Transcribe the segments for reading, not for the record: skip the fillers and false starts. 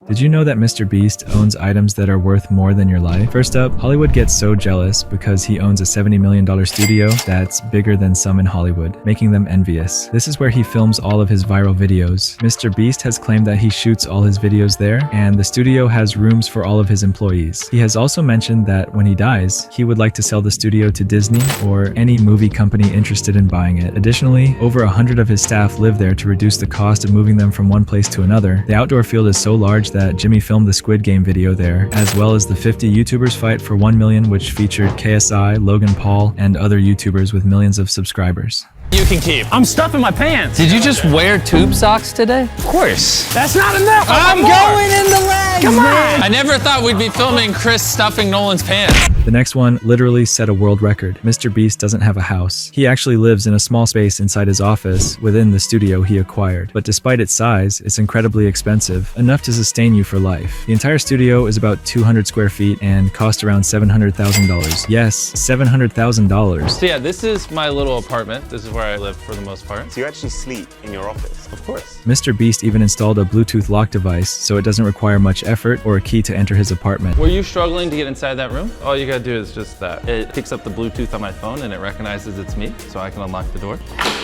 Did you know that MrBeast owns items that are worth more than your life? First up, Hollywood gets so jealous because he owns a $70 million studio that's bigger than some in Hollywood, making them envious. This is where he films all of his viral videos. MrBeast has claimed that he shoots all his videos there, and the studio has rooms for all of his employees. He has also mentioned that when he dies, he would like to sell the studio to Disney or any movie company interested in buying it. Additionally, over 100 of his staff live there to reduce the cost of moving them from one place to another. The outdoor field is so large that Jimmy filmed the Squid Game video there, as well as the 50 YouTubers fight for 1 million, which featured KSI, Logan Paul, and other YouTubers with millions of subscribers. You can keep. I'm stuffing my pants. Did you just wear tube socks today? Of course. That's not enough. I'm going in the legs. Come on. I never thought we'd be filming Chris stuffing Nolan's pants. The next one literally set a world record. MrBeast doesn't have a house. He actually lives in a small space inside his office within the studio he acquired. But despite its size, it's incredibly expensive, enough to sustain you for life. The entire studio is about 200 square feet and cost around $700,000. Yes, $700,000. So yeah, this is my little apartment. This is where I live for the most part. So you actually sleep in your office? Of course. MrBeast even installed a Bluetooth lock device, so it doesn't require much effort or a key to enter his apartment. Were you struggling to get inside that room? All you gotta do is just that. It picks up the Bluetooth on my phone and it recognizes it's me, so I can unlock the door.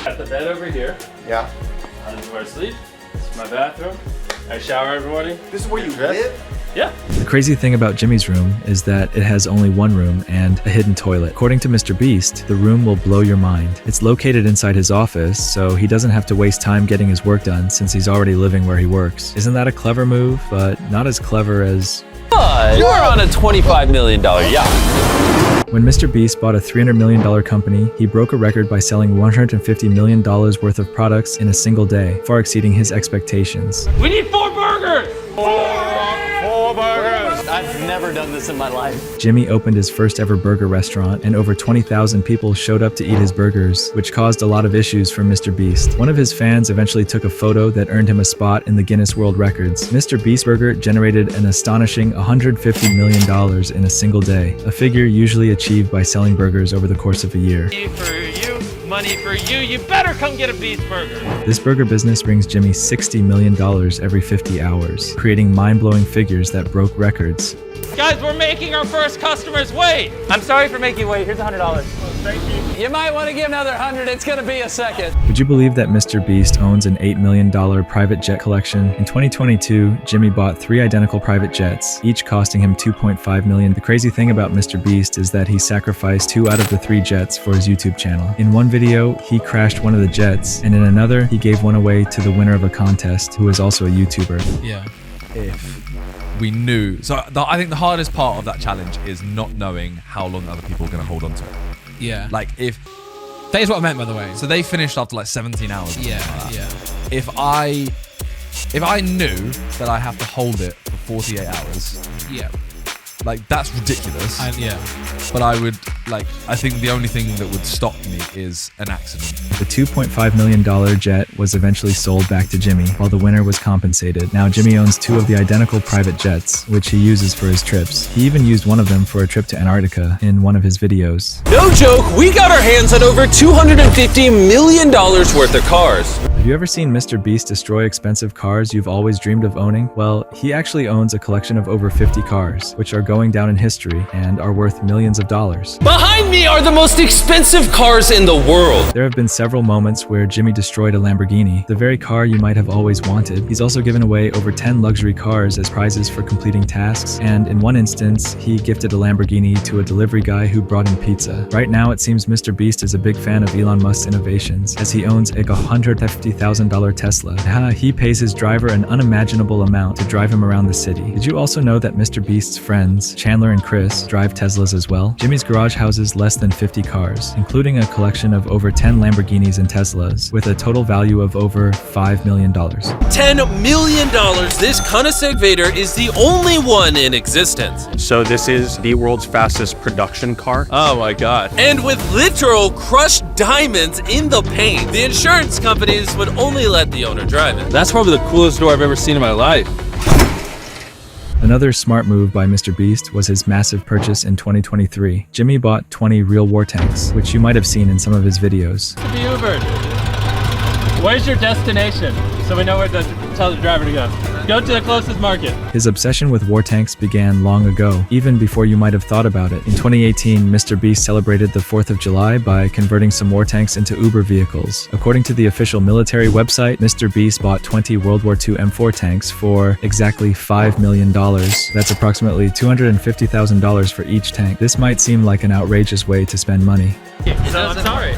Got the bed over here. Yeah. This is where I sleep. This is my bathroom. I shower every morning. This is where you live? Yeah. The crazy thing about Jimmy's room is that it has only one room and a hidden toilet. According to MrBeast, the room will blow your mind. It's located inside his office, so he doesn't have to waste time getting his work done since he's already living where he works. Isn't that a clever move, but not as clever as... You're on a $25 million yacht. When MrBeast bought a $300 million company, he broke a record by selling $150 million worth of products in a single day, far exceeding his expectations. We need 4 burgers! Four burgers! I've never done this in my life. Jimmy opened his first ever burger restaurant, and over 20,000 people showed up to eat his burgers, which caused a lot of issues for MrBeast. One of his fans eventually took a photo that earned him a spot in the Guinness World Records. MrBeast's burger generated an astonishing $150 million in a single day, a figure usually achieved by selling burgers over the course of a year. Money for you, you better come get a Beast burger. This burger business brings Jimmy $60 million every 50 hours, creating mind-blowing figures that broke records. Guys, we're making our first customers wait. I'm sorry for making you wait. Here's $100. Thank you. You might want to give another 100. It's gonna be a second. Would you believe that MrBeast owns an $8 million private jet collection? In 2022, Jimmy bought 3 identical private jets, each costing him $2.5 million. The crazy thing about MrBeast is that he sacrificed 2 out of the 3 jets for his YouTube channel. In one video, he crashed one of the jets, and in another, he gave one away to the winner of a contest, who is also a YouTuber. Yeah. If we knew. So I think the hardest part of that challenge is not knowing how long other people are going to hold on to it. Yeah. Like if... That is what I meant, by the way. So they finished after like 17 hours. Or yeah, like yeah. If I knew that I have to hold it for 48 hours, Yeah. like that's ridiculous. Yeah. But I would, like, I think the only thing that would stop me is an accident. The $2.5 million jet was eventually sold back to Jimmy, while the winner was compensated. Now Jimmy owns 2 of the identical private jets, which he uses for his trips. He even used one of them for a trip to Antarctica in one of his videos. No joke, we got our hands on over $250 million worth of cars. Have you ever seen MrBeast destroy expensive cars you've always dreamed of owning? Well, he actually owns a collection of over 50 cars, which are going down in history and are worth millions of dollars. Behind me are the most expensive cars in the world. There have been several moments where Jimmy destroyed a Lamborghini, the very car you might have always wanted. He's also given away over 10 luxury cars as prizes for completing tasks, and in one instance, he gifted a Lamborghini to a delivery guy who brought him pizza. Right now, it seems MrBeast is a big fan of Elon Musk's innovations, as he owns a $150,000 Tesla. He pays his driver an unimaginable amount to drive him around the city. Did you also know that MrBeast's friends, Chandler and Chris, drive Teslas as well? Jimmy's garage houses less than 50 cars, including a collection of over 10 Lamborghinis and Teslas, with a total value of over $5 million. $10 million. This Koenigsegg Vader is the only one in existence. So this is the world's fastest production car? Oh my god. And with literal crushed diamonds in the paint. The insurance companies would only let the owner drive it. That's probably the coolest door I've ever seen in my life. Another smart move by MrBeast was his massive purchase in 2023. Jimmy bought 20 real war tanks, which you might have seen in some of his videos. To be Ubered. Where's your destination? So we know where to tell the driver to go. Go to the closest market. His obsession with war tanks began long ago, even before you might have thought about it. In 2018, MrBeast celebrated the 4th of July by converting some war tanks into Uber vehicles. According to the official military website, MrBeast bought 20 World War II M4 tanks for exactly $5 million. That's approximately $250,000 for each tank. This might seem like an outrageous way to spend money. So I'm sorry.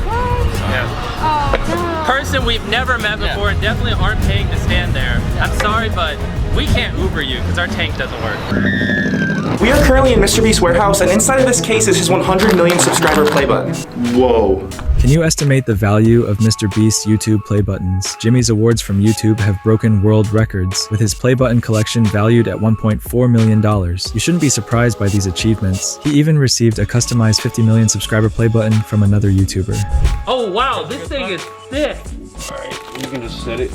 Person we've never met before and definitely aren't paying to stand there. I'm sorry, but we can't Uber you because our tank doesn't work. We are currently in MrBeast's warehouse, and inside of this case is his 100 million subscriber play button. Whoa. Can you estimate the value of MrBeast's YouTube play buttons? Jimmy's awards from YouTube have broken world records, with his play button collection valued at $1.4 million. You shouldn't be surprised by these achievements. He even received a customized 50 million subscriber play button from another YouTuber. Oh wow, this thing is thick. Alright, you can just set it.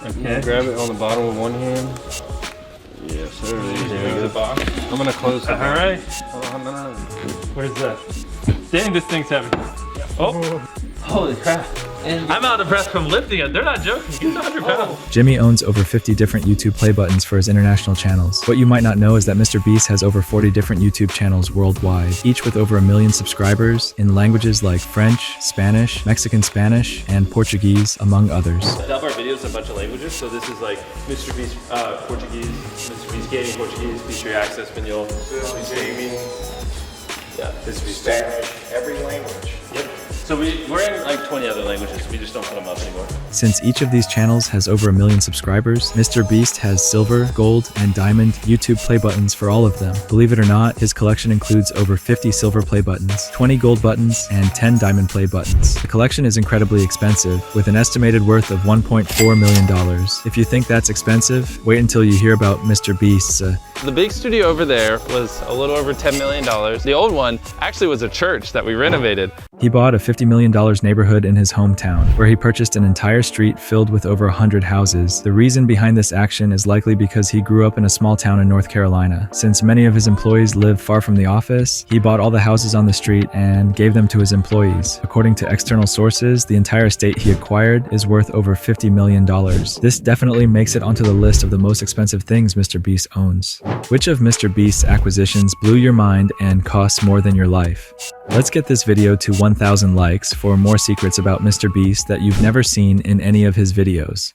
Okay. Grab it on the bottom with one hand. Yes, sir. There you go. I'm gonna close it. Alright. No. Where's that? Dang, this thing's heavy. Oh. Holy crap. I'm out of breath from lifting it. They're not joking. He's 100 pounds. Jimmy owns over 50 different YouTube play buttons for his international channels. What you might not know is that MrBeast has over 40 different YouTube channels worldwide, each with over 1 million subscribers in languages like French, Spanish, Mexican Spanish, and Portuguese, among others. I dub our videos in a bunch of languages, so this is like MrBeast Portuguese, MrBeast Gaming Portuguese, Beast Reacts Espanol, Beast Gaming, yeah, MrBeast Spanish, every language. Yep. So we're in like 20 other languages, we just don't put them up anymore. Since each of these channels has over 1 million subscribers, MrBeast has silver, gold, and diamond YouTube play buttons for all of them. Believe it or not, his collection includes over 50 silver play buttons, 20 gold buttons, and 10 diamond play buttons. The collection is incredibly expensive, with an estimated worth of $1.4 million. If you think that's expensive, wait until you hear about MrBeast's. The big studio over there was a little over $10 million. The old one actually was a church that we renovated. He bought a $50 million neighborhood in his hometown, where he purchased an entire street filled with over 100 houses. The reason behind this action is likely because he grew up in a small town in North Carolina. Since many of his employees live far from the office, he bought all the houses on the street and gave them to his employees. According to external sources, the entire estate he acquired is worth over $50 million. This definitely makes it onto the list of the most expensive things MrBeast owns. Which of MrBeast's acquisitions blew your mind and cost more than your life? Let's get this video to 1,000 likes for more secrets about MrBeast that you've never seen in any of his videos.